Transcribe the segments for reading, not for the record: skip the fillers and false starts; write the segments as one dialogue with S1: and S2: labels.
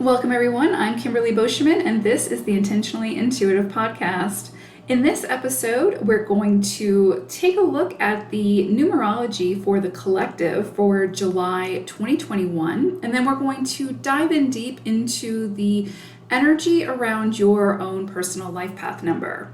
S1: Welcome, everyone. I'm Kimberly Boschman, and this is the Intentionally Intuitive podcast. In this episode, we're going to take a look at the numerology for the collective for July 2021, and then we're going to dive in deep into the energy around your own personal life path number.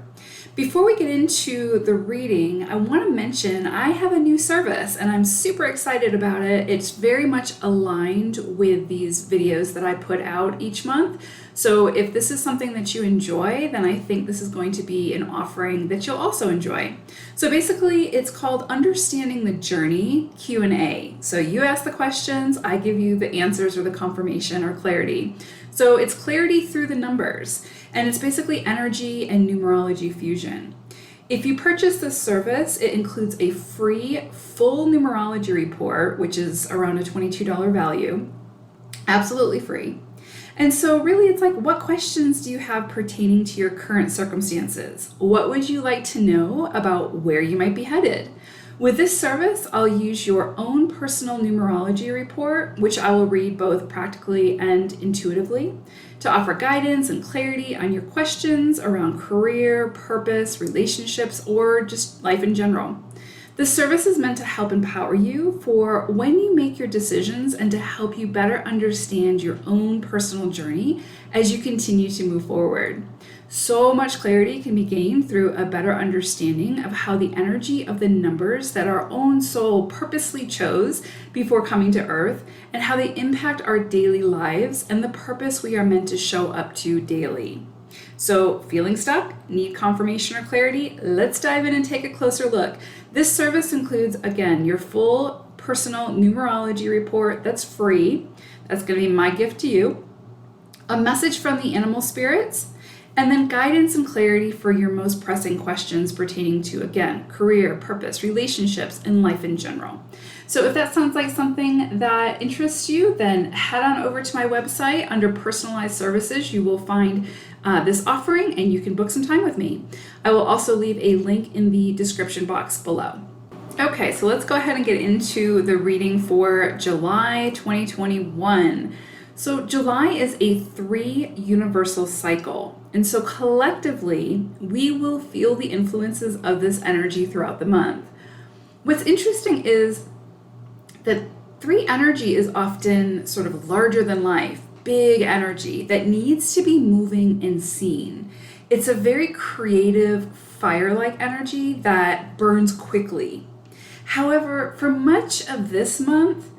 S1: Before we get into the reading, I want to mention I have a new service and I'm super excited about it. It's very much aligned with these videos that I put out each month. So if this is something that you enjoy, then I think this is going to be an offering that you'll also enjoy. So basically, it's called Understanding the Journey Q&A. So you ask the questions, I give you the answers or the confirmation or clarity. So it's clarity through the numbers, and it's basically energy and numerology fusion. If you purchase this service, it includes a free full numerology report, which is around a $22 value, absolutely free. And so really it's like, what questions do you have pertaining to your current circumstances? What would you like to know about where you might be headed? With this service, I'll use your own personal numerology report, which I will read both practically and intuitively, to offer guidance and clarity on your questions around career, purpose, relationships, or just life in general. This service is meant to help empower you for when you make your decisions and to help you better understand your own personal journey as you continue to move forward. So much clarity can be gained through a better understanding of how the energy of the numbers that our own soul purposely chose before coming to Earth and how they impact our daily lives and the purpose we are meant to show up to daily. So, feeling stuck? Need confirmation or clarity? Let's dive in and take a closer look. This service includes, again, your full personal numerology report that's free. That's going to be my gift to you. A message from the animal spirits, and then guidance and clarity for your most pressing questions pertaining to, again, career, purpose, relationships, and life in general. So if that sounds like something that interests you, then head on over to my website. Under personalized services, you will find this offering and you can book some time with me. I will also leave a link in the description box below. Okay, so let's go ahead and get into the reading for July 2021. So July is a 3 universal cycle. And so collectively, we will feel the influences of this energy throughout the month. What's interesting is that 3 energy is often sort of larger than life, big energy that needs to be moving and seen. It's a very creative, fire-like energy that burns quickly. However, for much of this month,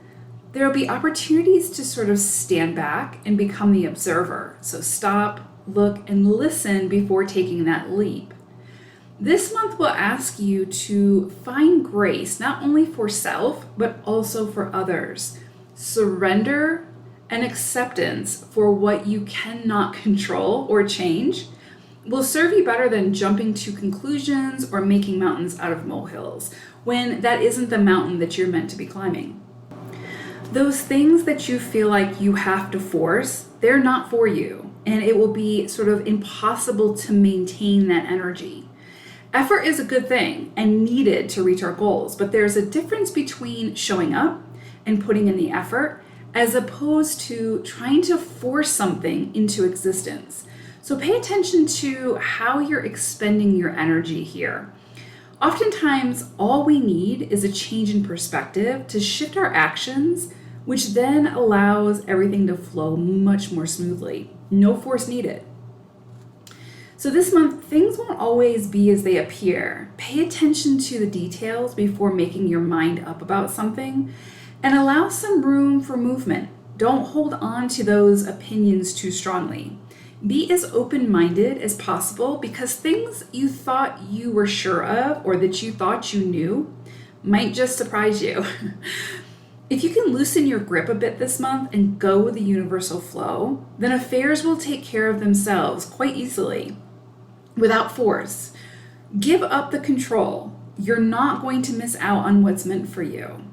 S1: there will be opportunities to sort of stand back and become the observer. So stop, look, and listen before taking that leap. This month will ask you to find grace, not only for self, but also for others. Surrender and acceptance for what you cannot control or change will serve you better than jumping to conclusions or making mountains out of molehills when that isn't the mountain that you're meant to be climbing. Those things that you feel like you have to force, they're not for you, and it will be sort of impossible to maintain that energy. Effort is a good thing and needed to reach our goals, but there's a difference between showing up and putting in the effort as opposed to trying to force something into existence. So pay attention to how you're expending your energy here. Oftentimes, all we need is a change in perspective to shift our actions, which then allows everything to flow much more smoothly. No force needed. So this month, things won't always be as they appear. Pay attention to the details before making your mind up about something and allow some room for movement. Don't hold on to those opinions too strongly. Be as open-minded as possible because things you thought you were sure of or that you thought you knew might just surprise you. If you can loosen your grip a bit this month and go with the universal flow, then affairs will take care of themselves quite easily, without force. Give up the control. You're not going to miss out on what's meant for you,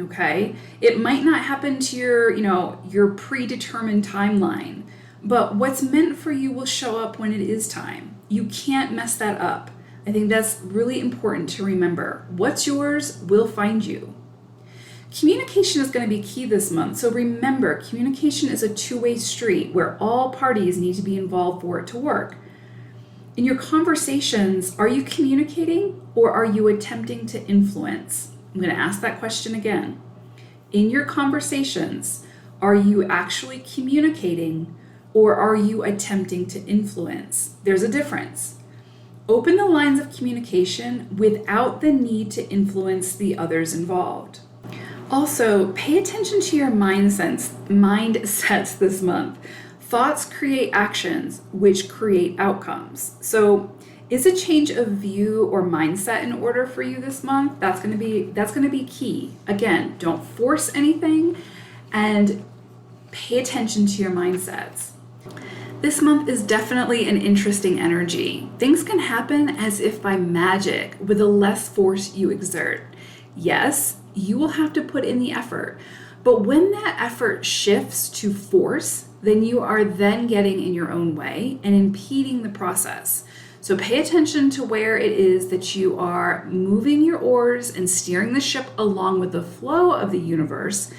S1: okay? It might not happen to your predetermined timeline, but what's meant for you will show up when it is time. You can't mess that up. I think that's really important to remember. What's yours will find you. Communication is going to be key this month. So remember, communication is a two-way street where all parties need to be involved for it to work. In your conversations, are you communicating or are you attempting to influence? I'm going to ask that question again. In your conversations, are you actually communicating or are you attempting to influence? There's a difference. Open the lines of communication without the need to influence the others involved. Also, pay attention to your mindsets this month. Thoughts create actions, which create outcomes. So, is a change of view or mindset in order for you this month? That's going to be key. Again, don't force anything and pay attention to your mindsets. This month is definitely an interesting energy. Things can happen as if by magic with the less force you exert. Yes, you will have to put in the effort, but when that effort shifts to force, then you are then getting in your own way and impeding the process. So pay attention to where it is that you are moving your oars and steering the ship along with the flow of the universe,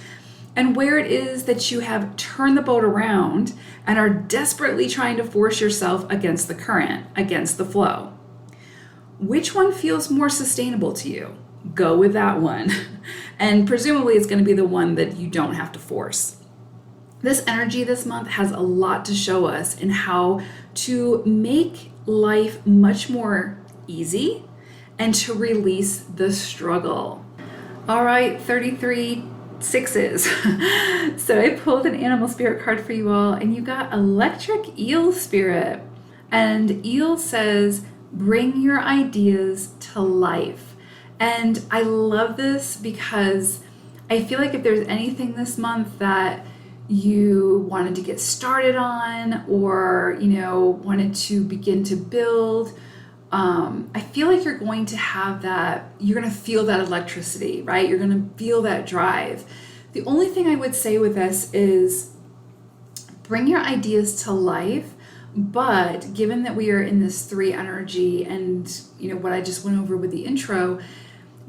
S1: and where it is that you have turned the boat around and are desperately trying to force yourself against the current, against the flow. Which one feels more sustainable to you? Go with that one. And presumably it's going to be the one that you don't have to force. This energy this month has a lot to show us in how to make life much more easy and to release the struggle. All right, 33 sixes. So I pulled an animal spirit card for you all, and you got electric eel spirit. And eel says, bring your ideas to life. And I love this because I feel like if there's anything this month that you wanted to get started on or, wanted to begin to build, I feel like you're going to have that, you're going to feel that electricity, right? You're going to feel that drive. The only thing I would say with this is bring your ideas to life, but given that we are in this 3 energy and, what I just went over with the intro,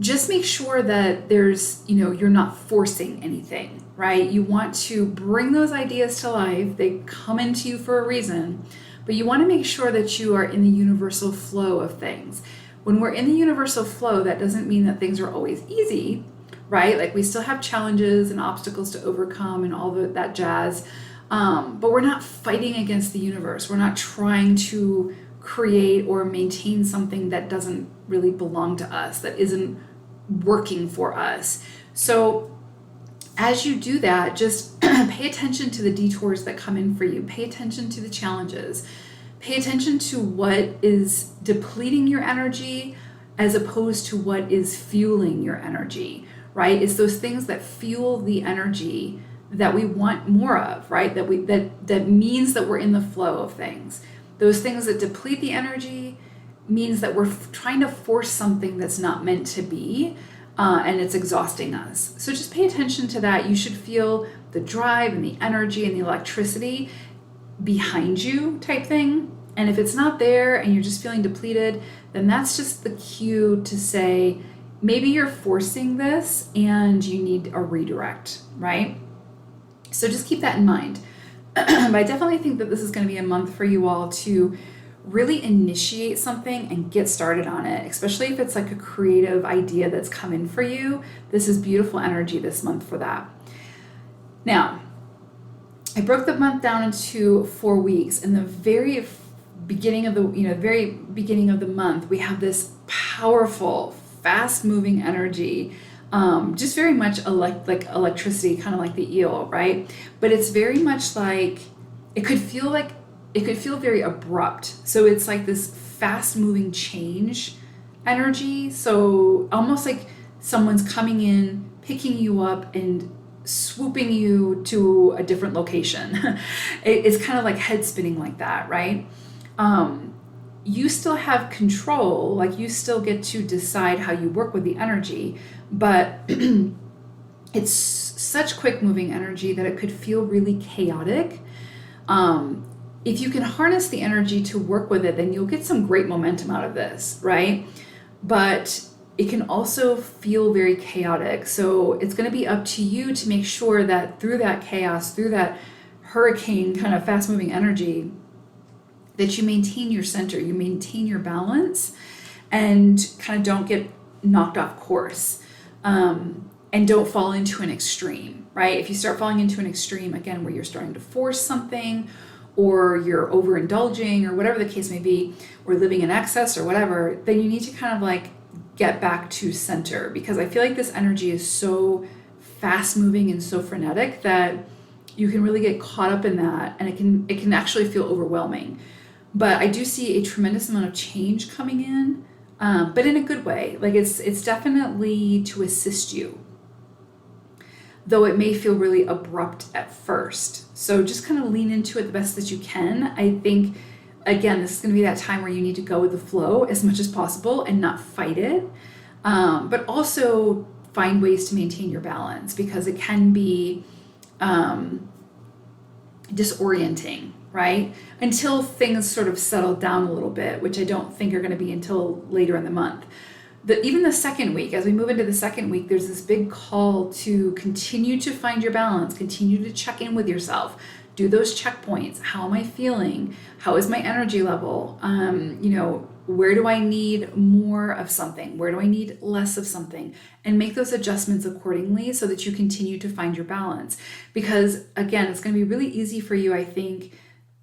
S1: just make sure that there's, you're not forcing anything, right? You want to bring those ideas to life. They come into you for a reason. But you want to make sure that you are in the universal flow of things. When we're in the universal flow, that doesn't mean that things are always easy, right? Like we still have challenges and obstacles to overcome and all that jazz. But we're not fighting against the universe. We're not trying to create or maintain something that doesn't really belong to us, that isn't working for us. So as you do that, just pay attention to the detours that come in for you. Pay attention to the challenges. Pay attention to what is depleting your energy as opposed to what is fueling your energy, right? It's those things that fuel the energy that we want more of, right? That means that we're in the flow of things. Those things that deplete the energy means that we're trying to force something that's not meant to be. And it's exhausting us. So just pay attention to that. You should feel the drive and the energy and the electricity behind you type thing. And if it's not there and you're just feeling depleted, then that's just the cue to say, maybe you're forcing this and you need a redirect, right? So just keep that in mind. But I definitely think that this is going to be a month for you all to really initiate something and get started on it, especially if it's like a creative idea that's come in for you. This is beautiful energy this month for that. Now, I broke the month down into 4 weeks. In the very beginning of the month, we have this powerful, fast-moving energy, just very much like electricity, kind of like the eel, right? But it's very much like it could feel very abrupt. So it's like this fast-moving change energy. So almost like someone's coming in, picking you up, and swooping you to a different location. It's kind of like head spinning like that, right? You still have control, like you still get to decide how you work with the energy, but it's such quick-moving energy that it could feel really chaotic. If you can harness the energy to work with it, then you'll get some great momentum out of this, right? But it can also feel very chaotic. So it's going to be up to you to make sure that through that chaos, through that hurricane kind of fast moving energy, that you maintain your center, you maintain your balance, and kind of don't get knocked off course, and don't fall into an extreme, right? If you start falling into an extreme, again, where you're starting to force something, or you're overindulging, or whatever the case may be, or living in excess or whatever, then you need to kind of like get back to center, because I feel like this energy is so fast moving and so frenetic that you can really get caught up in that, and it can actually feel overwhelming. But I do see a tremendous amount of change coming in, but in a good way. Like it's definitely to assist you, though it may feel really abrupt at first. So just kind of lean into it the best that you can. I think, again, this is going to be that time where you need to go with the flow as much as possible and not fight it, but also find ways to maintain your balance, because it can be disorienting, right? Until things sort of settle down a little bit, which I don't think are going to be until later in the month. Even the second week, as we move into the second week, there's this big call to continue to find your balance, continue to check in with yourself, do those checkpoints. How am I feeling? How is my energy level? Where do I need more of something? Where do I need less of something? And make those adjustments accordingly so that you continue to find your balance. Because again, it's going to be really easy for you, I think,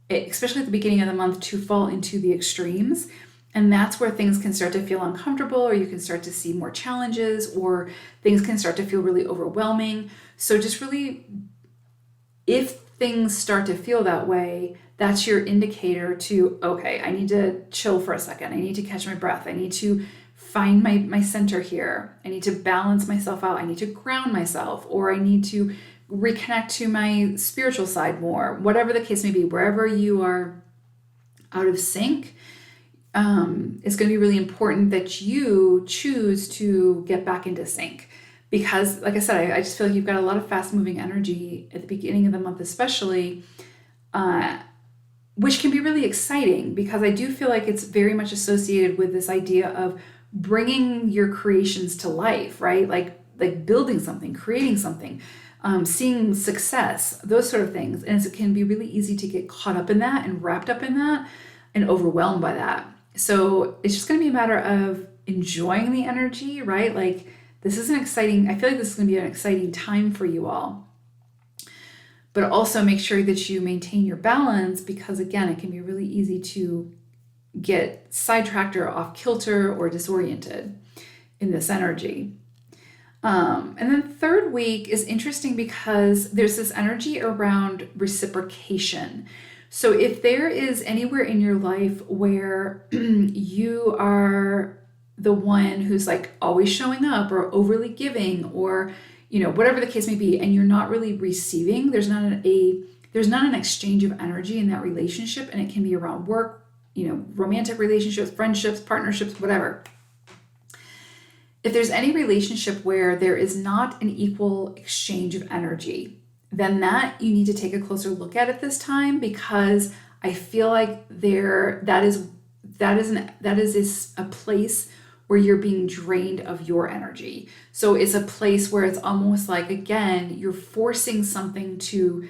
S1: especially at the beginning of the month, to fall into the extremes. And that's where things can start to feel uncomfortable, or you can start to see more challenges, or things can start to feel really overwhelming. So just really, if things start to feel that way, that's your indicator to, okay, I need to chill for a second. I need to catch my breath. I need to find my center here. I need to balance myself out. I need to ground myself, or I need to reconnect to my spiritual side more. Whatever the case may be, wherever you are out of sync, it's going to be really important that you choose to get back into sync. Because, like I said, I just feel like you've got a lot of fast-moving energy at the beginning of the month, especially, which can be really exciting, because I do feel like it's very much associated with this idea of bringing your creations to life, right? Like building something, creating something, seeing success, those sort of things. And it can be really easy to get caught up in that and wrapped up in that and overwhelmed by that. So it's just going to be a matter of enjoying the energy, right? Like, this is an exciting, I feel like this is going to be an exciting time for you all. But also make sure that you maintain your balance, because again, it can be really easy to get sidetracked or off kilter or disoriented in this energy. And then third week is interesting because there's this energy around reciprocation. So if there is anywhere in your life where you are the one who's like always showing up or overly giving, or whatever the case may be, and you're not really receiving, there's not an exchange of energy in that relationship, and it can be around work, romantic relationships, friendships, partnerships, whatever. If there's any relationship where there is not an equal exchange of energy, then that you need to take a closer look at this time, because I feel like that is a place where you're being drained of your energy. So it's a place where it's almost like, again, you're forcing something to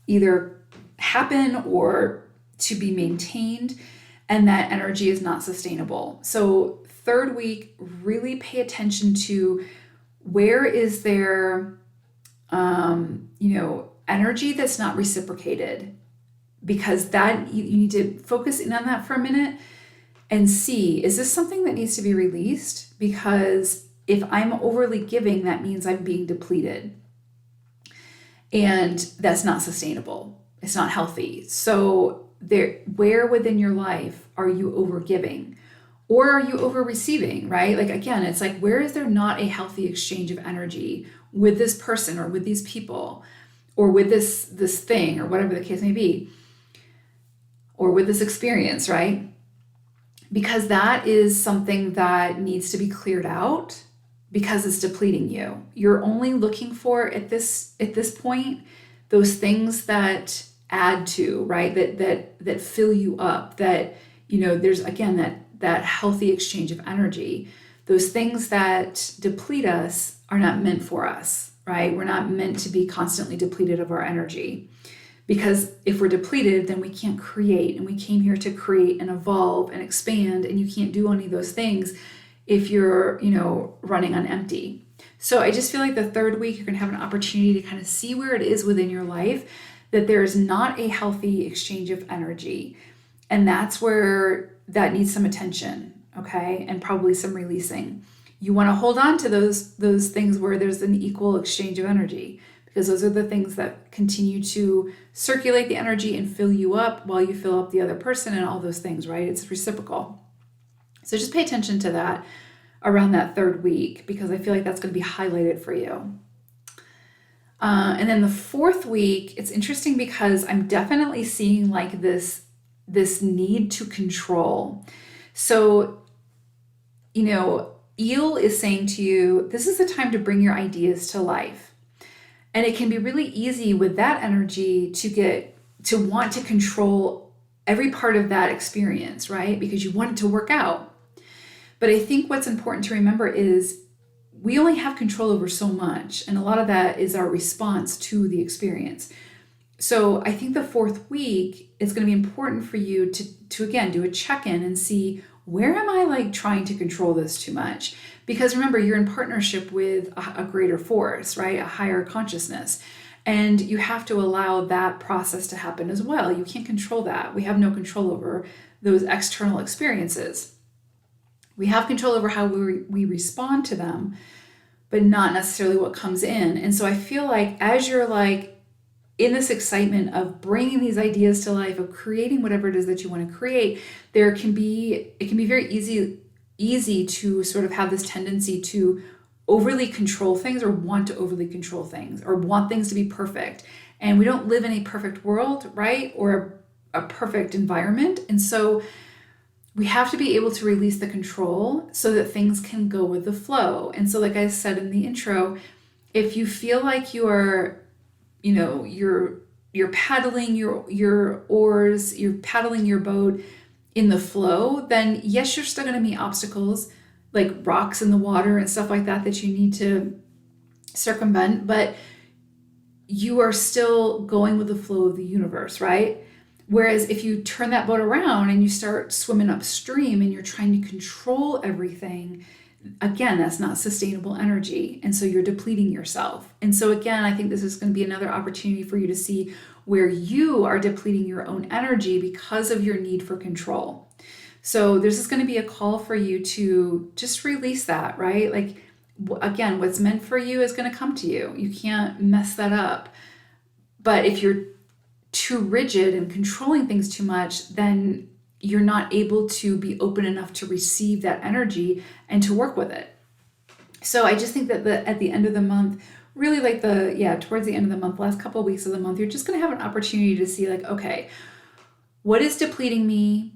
S1: either happen or to be maintained, and that energy is not sustainable. So third week, really pay attention to where is there energy that's not reciprocated, because that you need to focus in on that for a minute and see, is this something that needs to be released? Because if I'm overly giving, that means I'm being depleted, and that's not sustainable. It's not healthy. So where within your life are you over giving? Or are you over receiving, right? Like, again, it's like, where is there not a healthy exchange of energy with this person, or with these people, or with this thing, or whatever the case may be, or with this experience, right? Because that is something that needs to be cleared out, because it's depleting you. You're only looking for at this point those things that add to, right? That fill you up, that there's, again, that healthy exchange of energy. those things that deplete us are not meant for us, right? We're not meant to be constantly depleted of our energy. Because if we're depleted, then we can't create. And we came here to create and evolve and expand. And you can't do any of those things if you're, running on empty. So I just feel like the third week, you're going to have an opportunity to kind of see where it is within your life that there is not a healthy exchange of energy. And that's where that needs some attention, okay? And probably some releasing. You want to hold on to those things where there's an equal exchange of energy, because those are the things that continue to circulate the energy and fill you up while you fill up the other person and all those things, right? It's reciprocal. So just pay attention to that around that third week, because I feel like that's going to be highlighted for you. And then the fourth week, it's interesting because I'm definitely seeing like this need to control. So, Eel is saying to you, this is the time to bring your ideas to life. And it can be really easy with that energy to want to control every part of that experience, right? Because you want it to work out. But I think what's important to remember is we only have control over so much. And a lot of that is our response to the experience. So I think the fourth week is going to be important for you to again, do a check-in and see, where am I like trying to control this too much? Because remember, you're in partnership with a greater force, right? A higher consciousness. And you have to allow that process to happen as well. You can't control that. We have no control over those external experiences. We have control over how we respond to them, but not necessarily what comes in. And so I feel like as you're like in this excitement of bringing these ideas to life, of creating whatever it is that you want to create, it can be very easy to sort of have this tendency to overly control things, or want to overly control things, or want things to be perfect. And we don't live in a perfect world, right? Or a perfect environment. And so we have to be able to release the control so that things can go with the flow. And so, like I said in the intro, if you feel like you're paddling your oars, you're paddling your boat in the flow, then yes, you're still going to meet obstacles like rocks in the water and stuff like that you need to circumvent, but you are still going with the flow of the universe, right? Whereas if you turn that boat around and you start swimming upstream and you're trying to control everything, again, that's not sustainable energy. And so you're depleting yourself. And so again, I think this is going to be another opportunity for you to see where you are depleting your own energy because of your need for control. So this is going to be a call for you to just release that, right? Like, again, what's meant for you is going to come to you. You can't mess that up. But if you're too rigid and controlling things too much, then you're not able to be open enough to receive that energy and to work with it. So I just think that at the end of the month, really like towards the end of the month, last couple of weeks of the month, you're just going to have an opportunity to see like, okay, what is depleting me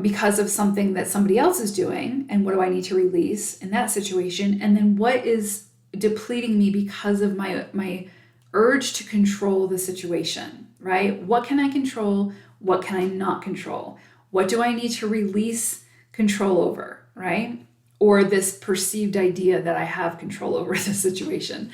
S1: because of something that somebody else is doing, and what do I need to release in that situation? And then what is depleting me because of my urge to control the situation, right? What can I control? What can I not control? What do I need to release control over, right? Or this perceived idea that I have control over the situation.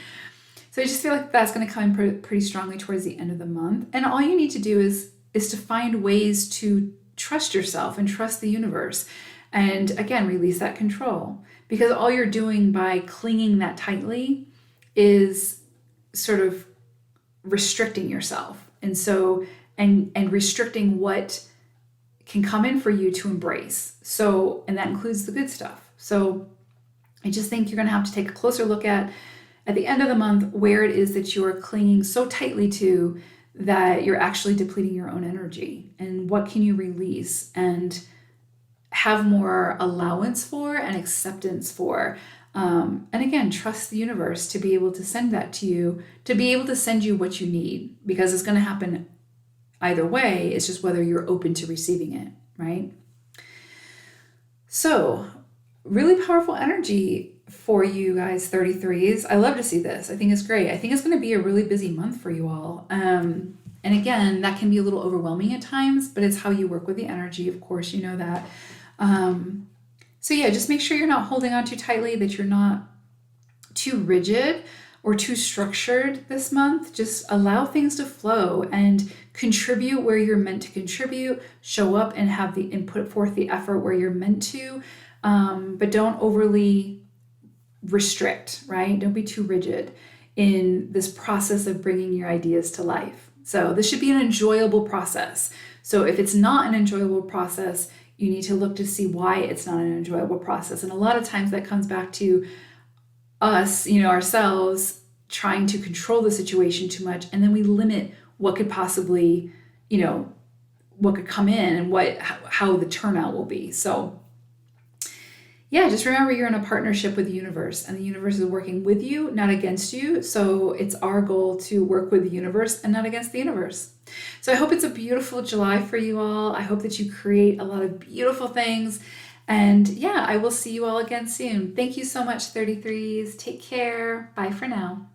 S1: So I just feel like that's going to come in pretty strongly towards the end of the month. And all you need to do is to find ways to trust yourself and trust the universe. And again, release that control. Because all you're doing by clinging that tightly is sort of restricting yourself. And so, and restricting what can come in for you to embrace. So, and that includes the good stuff. So I just think you're going to have to take a closer look at the end of the month, where it is that you are clinging so tightly to that you're actually depleting your own energy, and what can you release and have more allowance for and acceptance for. And again, trust the universe to be able to send that to you, to be able to send you what you need, because it's going to happen either way. It's just whether you're open to receiving it, right? So really powerful energy for you guys, 33s. I love to see this. I think it's great. I think it's going to be a really busy month for you all. And again, that can be a little overwhelming at times, but it's how you work with the energy. Of course, you know that. So yeah, just make sure you're not holding on too tightly, that you're not too rigid or too structured this month. Just allow things to flow and contribute where you're meant to contribute, show up and have the and put forth the effort where you're meant to, but don't overly restrict, right? Don't be too rigid in this process of bringing your ideas to life. So this should be an enjoyable process. So if it's not an enjoyable process, you need to look to see why it's not an enjoyable process. And a lot of times that comes back to us, ourselves trying to control the situation too much, and then we limit what could possibly, what could come in and how the turnout will be. So yeah, just remember you're in a partnership with the universe, and the universe is working with you, not against you. So it's our goal to work with the universe and not against the universe. So I hope it's a beautiful July for you all. I hope that you create a lot of beautiful things. And yeah, I will see you all again soon. Thank you so much, 33s. Take care. Bye for now.